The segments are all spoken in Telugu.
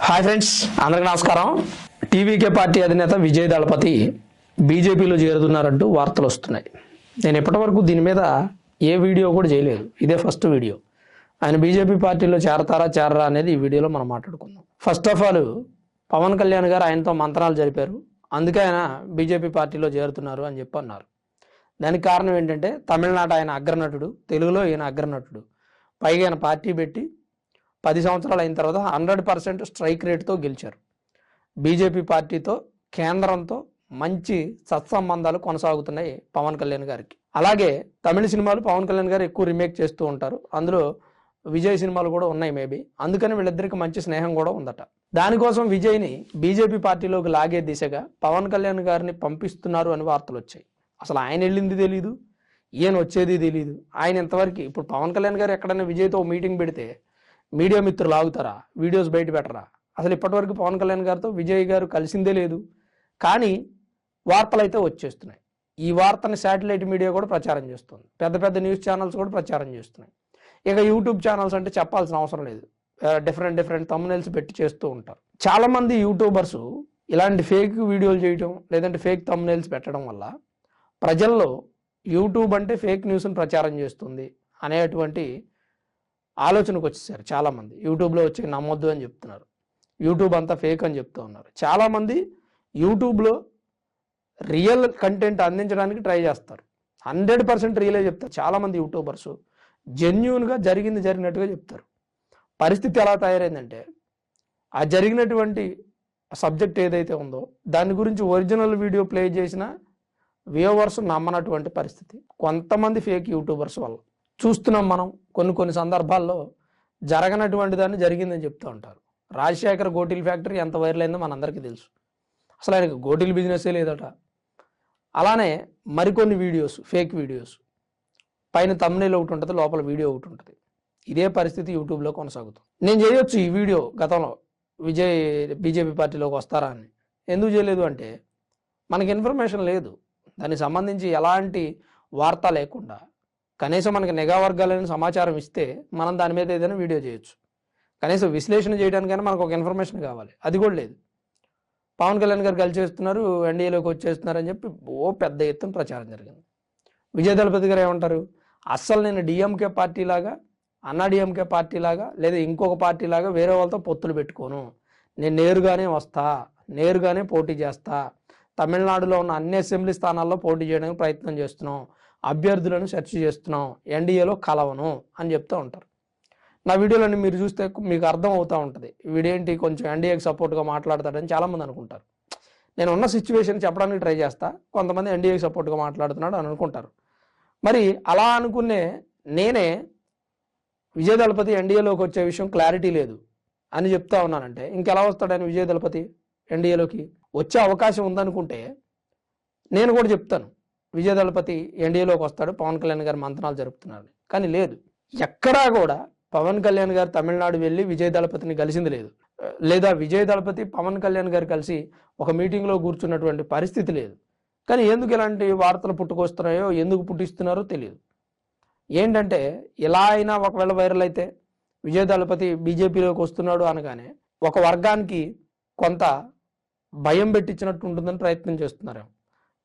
హాయ్ ఫ్రెండ్స్, అందరికీ నమస్కారం. టీవీకే పార్టీ అధినేత విజయ్ దళపతి బీజేపీలో చేరుతున్నారంటూ వార్తలు వస్తున్నాయి. నేను ఇప్పటివరకు దీని మీద ఏ వీడియో కూడా చేయలేదు. ఇదే ఫస్ట్ వీడియో. ఆయన బీజేపీ పార్టీలో చేరరా అనేది ఈ వీడియోలో మనం మాట్లాడుకుందాం. First of all, Pawan Kalyan గారు ఆయనతో మంత్రాలు జరిపారు, అందుకే ఆయన బీజేపీ పార్టీలో చేరుతున్నారు అని చెప్పి అన్నారు. దానికి కారణం ఏంటంటే, తమిళనాడు ఆయన అగ్రనటుడు, తెలుగులో ఈయన అగ్రనటుడు, పైగా ఆయన పార్టీ పెట్టి 10 సంవత్సరాలు అయిన తర్వాత 100% స్ట్రైక్ రేట్తో గెలిచారు. బీజేపీ పార్టీతో, కేంద్రంతో మంచి సత్సంబంధాలు కొనసాగుతున్నాయి పవన్ కళ్యాణ్ గారికి. అలాగే తమిళ సినిమాలు పవన్ కళ్యాణ్ గారు ఎక్కువ రీమేక్ చేస్తూ ఉంటారు, అందులో విజయ్ సినిమాలు కూడా ఉన్నాయి మేబీ, అందుకని వీళ్ళిద్దరికి మంచి స్నేహం కూడా ఉందట. దానికోసం విజయ్ని బీజేపీ పార్టీలోకి లాగే దిశగా పవన్ కళ్యాణ్ గారిని పంపిస్తున్నారు అని వార్తలు వచ్చాయి. అసలు ఆయన వెళ్ళింది తెలీదు, ఈయన వచ్చేది తెలీదు. ఆయన ఇంతవరకు ఇప్పుడు పవన్ కళ్యాణ్ గారు ఎక్కడైనా విజయ్తో మీటింగ్ పెడితే మీడియా మిత్రులు ఆగుతారా, వీడియోస్ బయట పెట్టరా? అసలు ఇప్పటివరకు పవన్ కళ్యాణ్ గారితో విజయ్ గారు కలిసిందే లేదు. కానీ వార్తలు అయితే వచ్చేస్తున్నాయి. ఈ వార్తని శాటిలైట్ మీడియా కూడా ప్రచారం చేస్తుంది, పెద్ద పెద్ద న్యూస్ ఛానల్స్ కూడా ప్రచారం చేస్తున్నాయి. ఇక యూట్యూబ్ ఛానల్స్ అంటే చెప్పాల్సిన అవసరం లేదు, డిఫరెంట్ థంబ్నెయిల్స్ పెట్టి చేస్తూ ఉంటారు. చాలామంది యూట్యూబర్స్ ఇలాంటి ఫేక్ వీడియోలు చేయడం, లేదంటే ఫేక్ థంబ్నెయిల్స్ పెట్టడం వల్ల ప్రజల్లో యూట్యూబ్ అంటే ఫేక్ న్యూస్ని ప్రచారం చేస్తుంది అనేటువంటి ఆలోచనకు వచ్చేసారు. చాలామంది యూట్యూబ్లో వచ్చి నమ్మొద్దు అని చెప్తున్నారు, యూట్యూబ్ అంతా ఫేక్ అని చెప్తూ ఉన్నారు. చాలామంది యూట్యూబ్లో రియల్ కంటెంట్ అందించడానికి ట్రై చేస్తారు, 100% రియలే చెప్తారు. చాలామంది యూట్యూబర్స్ జెన్యూన్గా జరిగినట్టుగా చెప్తారు. పరిస్థితి ఎలా తయారైందంటే, ఆ జరిగినటువంటి సబ్జెక్ట్ ఏదైతే ఉందో దాని గురించి ఒరిజినల్ వీడియో ప్లే చేసిన వ్యూవర్స్ నమ్మనటువంటి పరిస్థితి కొంతమంది ఫేక్ యూట్యూబర్స్ వల్ల చూస్తున్నాం మనం. కొన్ని సందర్భాల్లో జరగనటువంటి దాన్ని జరిగిందని చెప్తూ ఉంటారు. రాజశేఖర్ గోటీల్ ఫ్యాక్టరీ ఎంత వైరల్ అయిందో మనందరికీ తెలుసు, అసలు ఆయనకు గోటీల్ బిజినెస్సే లేదట. అలానే మరికొన్ని వీడియోస్, ఫేక్ వీడియోస్, పైన థంబ్నెయిల్ ఒకటి ఉంటుంది, లోపల వీడియో ఒకటి ఉంటుంది. ఇదే పరిస్థితి యూట్యూబ్లో కొనసాగుతుంది. నేను చేయొచ్చు ఈ వీడియో గతంలో విజయ్ బీజేపీ పార్టీలోకి వస్తారా అని. ఎందుకు చేయలేదు అంటే, మనకి ఇన్ఫర్మేషన్ లేదు, దానికి సంబంధించి ఎలాంటి వార్త లేకుండా కనీసం మనకి నిఘా వర్గాలని సమాచారం ఇస్తే మనం దాని మీద ఏదైనా వీడియో చేయొచ్చు. కనీసం విశ్లేషణ చేయడానికైనా మనకు ఒక ఇన్ఫర్మేషన్ కావాలి, అది కూడా లేదు. పవన్ కళ్యాణ్ గారు కలిసి చేస్తున్నారు, ఎన్డీఏలోకి వచ్చేస్తున్నారు అని చెప్పి పెద్ద ఎత్తున ప్రచారం జరిగింది. విజయ్ దళపతి గారు ఏమంటారు, అస్సలు నేను డిఎంకే పార్టీ లాగా, అన్నా డిఎంకే పార్టీ లాగా, లేదా ఇంకొక పార్టీ లాగా వేరే వాళ్ళతో పొత్తులు పెట్టుకోను, నేను నేరుగానే వస్తా, నేరుగానే పోటీ చేస్తా, తమిళనాడులో ఉన్న అన్ని అసెంబ్లీ స్థానాల్లో పోటీ చేయడానికి ప్రయత్నం చేస్తున్నాం, అభ్యర్థులను సెర్చ్ చేస్తున్నాం, ఎన్డీఏలో కలవను అని చెప్తూ ఉంటారు. నా వీడియోలన్నీ మీరు చూస్తే మీకు అర్థం అవుతూ ఉంటుంది, వీడేంటి కొంచెం ఎన్డీఏకి సపోర్ట్గా మాట్లాడతాడని చాలామంది అనుకుంటారు. నేను ఉన్న సిచ్యువేషన్ చెప్పడానికి ట్రై చేస్తా, కొంతమంది ఎన్డీఏకి సపోర్ట్గా మాట్లాడుతున్నాడు అని అనుకుంటారు. మరి అలా అనుకునే నేనే విజయ్ దళపతి ఎన్డీఏలోకి వచ్చే విషయం క్లారిటీ లేదు అని చెప్తా ఉన్నానంటే, ఇంకెలా వస్తాడని విజయ్ దళపతి ఎన్డీఏలోకి వచ్చే అవకాశం ఉందనుకుంటే నేను కూడా చెప్తాను విజయ్ దళపతి ఎన్డీఏలోకి వస్తాడు, పవన్ కళ్యాణ్ గారు మంత్రాలు జరుపుతున్నారు. కానీ లేదు, ఎక్కడా కూడా పవన్ కళ్యాణ్ గారు తమిళనాడు వెళ్ళి విజయ్ దళపతిని కలిసింది లేదు, లేదా విజయ్ దళపతి పవన్ కళ్యాణ్ గారు కలిసి ఒక మీటింగ్లో కూర్చున్నటువంటి పరిస్థితి లేదు. కానీ ఎందుకు ఇలాంటి వార్తలు పుట్టుకొస్తున్నాయో, ఎందుకు పుట్టిస్తున్నారో తెలియదు. ఏంటంటే, ఇలా అయినా ఒకవేళ వైరల్ అయితే విజయ్ దళపతి బీజేపీలోకి వస్తున్నాడు అనగానే ఒక వర్గానికి కొంత భయం పెట్టించినట్టు ఉంటుందని ప్రయత్నం చేస్తున్నారు.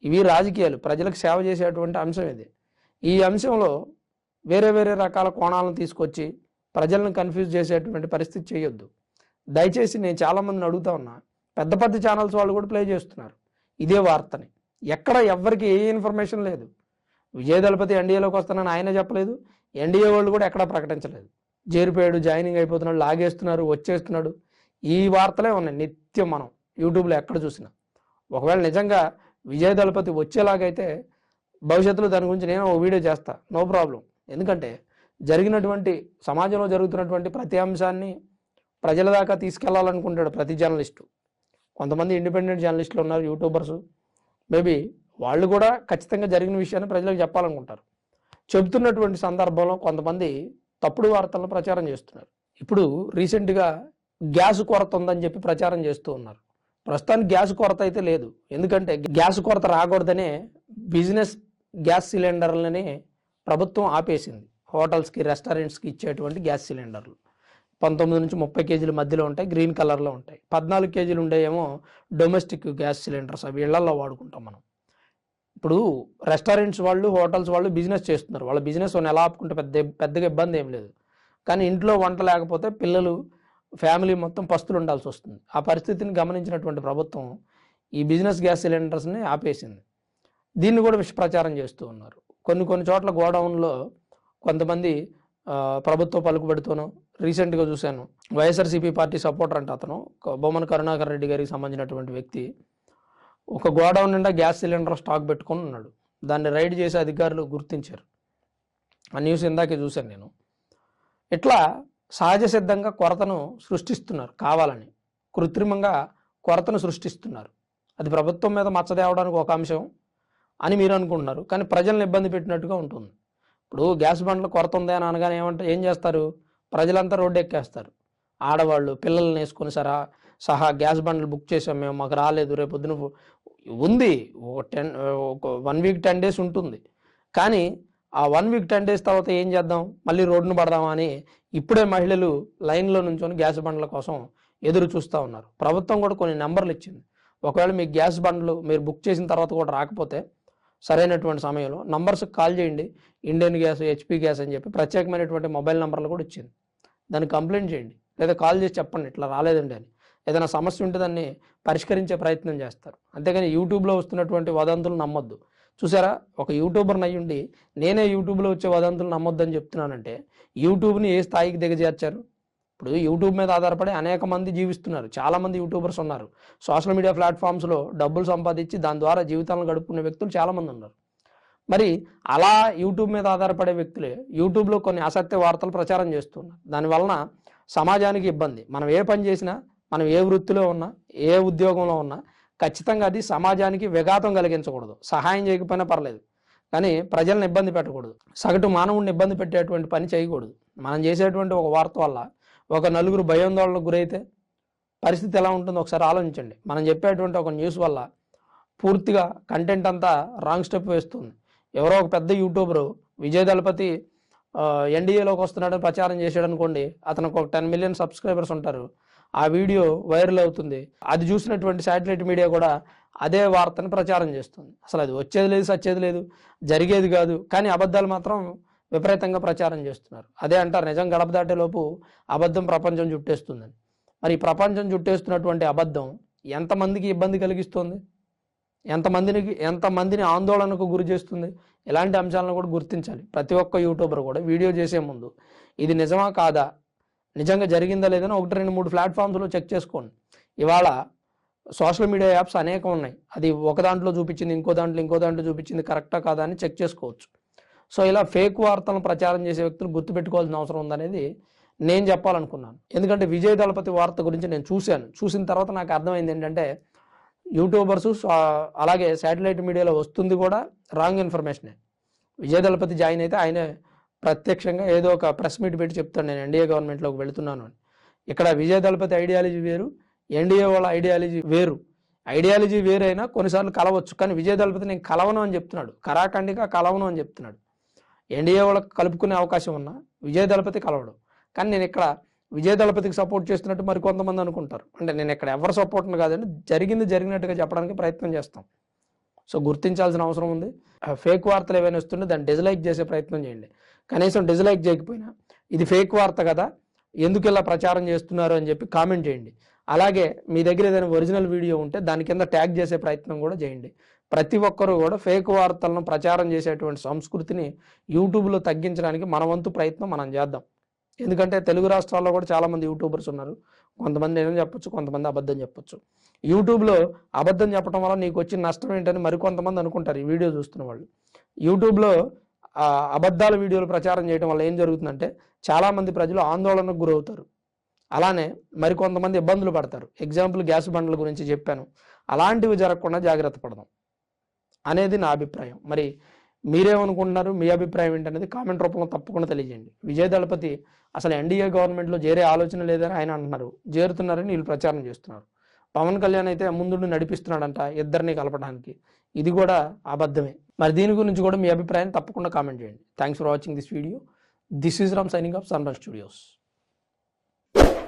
ఇవి రాజకీయాలు, ప్రజలకు సేవ చేసేటువంటి అంశం ఇది. ఈ అంశంలో వేరే రకాల కోణాలను తీసుకొచ్చి ప్రజలను కన్ఫ్యూజ్ చేసేటువంటి పరిస్థితి చేయొద్దు దయచేసి. నేను చాలామందిని అడుగుతా ఉన్నా, పెద్ద ఛానల్స్ వాళ్ళు కూడా ప్లే చేస్తున్నారు ఇదే వార్తని. ఎక్కడ ఎవ్వరికి ఏ ఇన్ఫర్మేషన్ లేదు. విజయ్ దళపతి ఎన్డీఏలోకి వస్తానని ఆయన చెప్పలేదు, ఎన్డీఏ వాళ్ళు కూడా ఎక్కడా ప్రకటించలేదు. చేరిపోయాడు, జాయినింగ్ అయిపోతున్నాడు, లాగేస్తున్నారు, వచ్చేస్తున్నాడు, ఈ వార్తలే ఉన్నాయి నిత్యం మనం యూట్యూబ్లో ఎక్కడ చూసినా. ఒకవేళ నిజంగా విజయ్ దళపతి వచ్చేలాగైతే భవిష్యత్తులో దాని గురించి నేను ఒక వీడియో చేస్తా, నో ప్రాబ్లం. ఎందుకంటే జరిగినటువంటి సమాజంలో జరుగుతున్నటువంటి ప్రతి అంశాన్ని ప్రజల దాకా తీసుకెళ్లాలనుకుంటాడు ప్రతి జర్నలిస్టు. కొంతమంది ఇండిపెండెంట్ జర్నలిస్టులు ఉన్నారు, యూట్యూబర్స్, మేబీ వాళ్ళు కూడా ఖచ్చితంగా జరిగిన విషయాన్ని ప్రజలకు చెప్పాలనుకుంటారు. చెబుతున్నటువంటి సందర్భంలో కొంతమంది తప్పుడు వార్తలను ప్రచారం చేస్తున్నారు. ఇప్పుడు రీసెంట్గా గ్యాస్ కొరత ఉందని చెప్పి ప్రచారం చేస్తూ ఉన్నారు. ప్రస్తుతానికి గ్యాస్ కొరత అయితే లేదు, ఎందుకంటే గ్యాస్ కొరత రాకూడదనే బిజినెస్ గ్యాస్ సిలిండర్లని ప్రభుత్వం ఆపేసింది. హోటల్స్కి, రెస్టారెంట్స్కి ఇచ్చేటువంటి గ్యాస్ సిలిండర్లు 19 నుంచి 30 కేజీల మధ్యలో ఉంటాయి, గ్రీన్ కలర్లో ఉంటాయి. 14 కేజీలు ఉండేయేమో డొమెస్టిక్ గ్యాస్ సిలిండర్స్, అవి ఇళ్లలో వాడుకుంటాం మనం. ఇప్పుడు రెస్టారెంట్స్ వాళ్ళు, హోటల్స్ వాళ్ళు బిజినెస్ చేస్తున్నారు. వాళ్ళ బిజినెస్ ఎలా ఆపుకుంటే పెద్దగా ఇబ్బంది ఏం లేదు. కానీ ఇంట్లో వంట లేకపోతే పిల్లలు, ఫ్యామిలీ మొత్తం పస్తులు ఉండాల్సి వస్తుంది. ఆ పరిస్థితిని గమనించినటువంటి ప్రభుత్వం ఈ బిజినెస్ గ్యాస్ సిలిండర్స్ని ఆపేసింది. దీన్ని కూడా విషప్రచారం చేస్తూ ఉన్నారు. కొన్ని చోట్ల గోడౌన్లో కొంతమంది ప్రభుత్వ పలుకుబడితోనూ, రీసెంట్గా చూశాను, వైఎస్ఆర్సీపీ పార్టీ సపోర్టర్ అంటే అతను బొమ్మన కరుణాకర్ రెడ్డి గారికి సంబంధించినటువంటి వ్యక్తి ఒక గోడౌన్ నిండా గ్యాస్ సిలిండర్ స్టాక్ పెట్టుకొని ఉన్నాడు. దాన్ని రైడ్ చేసి అధికారులు గుర్తించారు. ఆ న్యూస్ ఇందాకే చూశాను నేను. ఇట్లా సహజ సిద్ధంగా కొరతను సృష్టిస్తున్నారు, కావాలని కృత్రిమంగా కొరతను సృష్టిస్తున్నారు. అది ప్రభుత్వం మీద మచ్చదేవడానికి ఒక అంశం అని మీరు అనుకుంటున్నారు, కానీ ప్రజలను ఇబ్బంది పెట్టినట్టుగా ఉంటుంది. ఇప్పుడు గ్యాస్ బండ్ల కొరత ఉంది అని అనగానే ఏం చేస్తారు? ప్రజలంతా రోడ్డు ఎక్కేస్తారు. ఆడవాళ్ళు పిల్లల్ని వేసుకొని సహా గ్యాస్ బండ్లు బుక్ చేసాం మేము, మాకు రాలేదు, రేపు పొద్దున ఉంది, ఒక 1 వీక్ 10 డేస్ ఉంటుంది. కానీ ఆ 1 వీక్ 10 డేస్ తర్వాత ఏం చేద్దాం, మళ్ళీ రోడ్డును పడదామా అని ఇప్పుడే మహిళలు లైన్లో నుంచొని గ్యాస్ బండ్ల కోసం ఎదురు చూస్తూ ఉన్నారు. ప్రభుత్వం కూడా కొన్ని నెంబర్లు ఇచ్చింది. ఒకవేళ మీ గ్యాస్ బండ్లు మీరు బుక్ చేసిన తర్వాత కూడా రాకపోతే సరైనటువంటి సమయంలో నంబర్స్కి కాల్ చేయండి, ఇండియన్ గ్యాస్, హెచ్పి గ్యాస్ అని చెప్పి ప్రత్యేకమైనటువంటి మొబైల్ నెంబర్లు కూడా ఇచ్చింది. దాన్ని కంప్లైంట్ చేయండి, లేదా కాల్ చేసి చెప్పండి ఇట్లా రాలేదండి అని. ఏదైనా సమస్య ఉంటే దాన్ని పరిష్కరించే ప్రయత్నం చేస్తారు. అంతేగాని యూట్యూబ్లో వస్తున్నటువంటి వదంతులు నమ్మొద్దు. చూసారా, ఒక యూట్యూబర్ని అయ్యుండి నేనే యూట్యూబ్లో వచ్చే వదంతులు నమ్మొద్దని చెప్తున్నానంటే యూట్యూబ్ని ఏ స్థాయికి దిగజేర్చారు? ఇప్పుడు యూట్యూబ్ మీద ఆధారపడి అనేక మంది జీవిస్తున్నారు, చాలామంది యూట్యూబర్స్ ఉన్నారు. సోషల్ మీడియా ప్లాట్ఫామ్స్లో డబ్బులు సంపాదించి దాని ద్వారా జీవితాలను గడుపుకునే వ్యక్తులు చాలామంది ఉన్నారు. మరి అలా యూట్యూబ్ మీద ఆధారపడే వ్యక్తులే యూట్యూబ్లో కొన్ని అసత్య వార్తలు ప్రచారం చేస్తున్నారు. దానివలన సమాజానికి ఇబ్బంది. మనం ఏ పని చేసినా, మనం ఏ వృత్తిలో ఉన్నా, ఏ ఉద్యోగంలో ఉన్నా ఖచ్చితంగా అది సమాజానికి విఘాతం కలిగించకూడదు. సహాయం చేయకపోయినా పర్లేదు, కానీ ప్రజలను ఇబ్బంది పెట్టకూడదు. సగటు మానవుడిని ఇబ్బంది పెట్టేటువంటి పని చేయకూడదు. మనం చేసేటువంటి ఒక వార్త వల్ల ఒక నలుగురు భయాందోళనకు గురైతే పరిస్థితి ఎలా ఉంటుందో ఒకసారి ఆలోచించండి. మనం చెప్పేటువంటి ఒక న్యూస్ వల్ల పూర్తిగా కంటెంట్ అంతా రాంగ్ స్టెప్ వేస్తుంది. ఎవరో ఒక పెద్ద యూట్యూబరు విజయ్ దళపతి ఎన్డీఏలోకి వస్తున్నాడని ప్రచారం చేశాడు అనుకోండి, అతనికి ఒక 10 మిలియన్ సబ్స్క్రైబర్స్ ఉంటారు. ఆ వీడియో వైరల్ అవుతుంది. అది చూసినటువంటి శాటిలైట్ మీడియా కూడా అదే వార్తను ప్రచారం చేస్తుంది. అసలు అది వచ్చేది లేదు, సచ్చేది లేదు, జరిగేది కాదు, కానీ అబద్ధాలు మాత్రం విపరీతంగా ప్రచారం చేస్తున్నారు. అదే అంటారు, నిజం గడప దాటేలోపు అబద్ధం ప్రపంచం చుట్టేస్తుందని. మరి ప్రపంచం చుట్టేస్తున్నటువంటి అబద్ధం ఎంతమందికి ఇబ్బంది కలిగిస్తుంది, ఎంతమందిని ఆందోళనకు గురి చేస్తుంది? ఇలాంటి అంశాలను కూడా గుర్తించాలి. ప్రతి ఒక్క యూట్యూబర్ కూడా వీడియో చేసే ముందు ఇది నిజమా కాదా, నిజంగా జరిగిందా లేదని 1-2-3 ప్లాట్ఫామ్స్లో చెక్ చేసుకోండి. ఇవాళ సోషల్ మీడియా యాప్స్ అనేకం ఉన్నాయి. అది ఒక దాంట్లో చూపించింది, ఇంకో దాంట్లో చూపించింది, కరెక్టా కాదా అని చెక్ చేసుకోవచ్చు. సో ఇలా ఫేక్ వార్తలను ప్రచారం చేసే వ్యక్తులు గుర్తుపెట్టుకోవాల్సిన అవసరం ఉందనేది నేను చెప్పాలనుకున్నాను. ఎందుకంటే విజయ్ దళపతి వార్త గురించి నేను చూసిన తర్వాత నాకు అర్థమైంది ఏంటంటే యూట్యూబర్స్ అలాగే శాటిలైట్ మీడియాలో వస్తుంది కూడా రాంగ్ ఇన్ఫర్మేషనే. విజయ్ దళపతి జాయిన్ అయితే ఆయనే ప్రత్యక్షంగా ఏదో ఒక ప్రెస్ మీట్ పెట్టి చెప్తాను, నేను ఎన్డీఏ గవర్నమెంట్లోకి వెళుతున్నాను అని. ఇక్కడ విజయ్ దళపతి ఐడియాలజీ వేరు, ఎన్డీఏ వాళ్ళ ఐడియాలజీ వేరు. ఐడియాలజీ వేరైనా కొన్నిసార్లు కలవచ్చు, కానీ విజయ్ దళపతి నేను కలవను అని చెప్తున్నాడు, కరాఖండిగా కలవను అని చెప్తున్నాడు. ఎన్డీఏ వాళ్ళకి కలుపుకునే అవకాశం ఉన్నా విజయ్ దళపతి కలవడు. కానీ నేను ఇక్కడ విజయ్ దళపతికి సపోర్ట్ చేస్తున్నట్టు మరి కొంతమంది అనుకుంటారు. అంటే నేను ఇక్కడ ఎవరు సపోర్ట్ను కాదండి, జరిగినట్టుగా చెప్పడానికి ప్రయత్నం చేస్తాం. సో గుర్తించాల్సిన అవసరం ఉంది. ఫేక్ వార్తలు ఏవైనా వస్తుంటే దాన్ని డిస్లైక్ చేసే ప్రయత్నం చేయండి. కనీసం డిస్లైక్ చేయకపోయినా ఇది ఫేక్ వార్త కదా, ఎందుకు ఇలా ప్రచారం చేస్తున్నారు అని చెప్పి కామెంట్ చేయండి. అలాగే మీ దగ్గర ఏదైనా ఒరిజినల్ వీడియో ఉంటే దాని కింద ట్యాగ్ చేసే ప్రయత్నం కూడా చేయండి. ప్రతి ఒక్కరూ కూడా ఫేక్ వార్తలను ప్రచారం చేసేటువంటి సంస్కృతిని యూట్యూబ్లో తగ్గించడానికి మన వంతు ప్రయత్నం మనం చేద్దాం. ఎందుకంటే తెలుగు రాష్ట్రాల్లో కూడా చాలామంది యూట్యూబర్స్ ఉన్నారు. కొంతమంది నిజం చెప్పొచ్చు, కొంతమంది అబద్ధం చెప్పొచ్చు. యూట్యూబ్లో అబద్ధం చెప్పడం వల్ల నీకు వచ్చిన నష్టం ఏంటని మరికొంతమంది అనుకుంటారు ఈ వీడియో చూస్తున్న వాళ్ళు. యూట్యూబ్లో అబద్ధాల వీడియోలు ప్రచారం చేయడం వల్ల ఏం జరుగుతుందంటే చాలామంది ప్రజలు ఆందోళనకు గురవుతారు. అలానే మరికొంతమంది ఇబ్బందులు పడతారు. ఎగ్జాంపుల్ గ్యాస్ బండ్ల గురించి చెప్పాను. అలాంటివి జరగకుండా జాగ్రత్త పడదాం అనేది నా అభిప్రాయం. మరి మీరేమనుకుంటున్నారు, మీ అభిప్రాయం ఏంటనేది కామెంట్ రూపంలో తప్పకుండా తెలియజేయండి. విజయ్ దళపతి అసలు ఎన్డీఏ గవర్నమెంట్లో చేరే ఆలోచన లేదని ఆయన అంటున్నారు, చేరుతున్నారని వీళ్ళు ప్రచారం చేస్తున్నారు. పవన్ కళ్యాణ్ అయితే ముందుండి నడిపిస్తున్నాడంట ఇద్దరిని కలపడానికి, ఇది కూడా అబద్ధమే. మరి దీని గురించి కూడా మీ అభిప్రాయాన్ని తప్పకుండా కామెంట్ చేయండి. Thanks for watching this video. This is Ram signing off sunrise studios. ఉంటారు.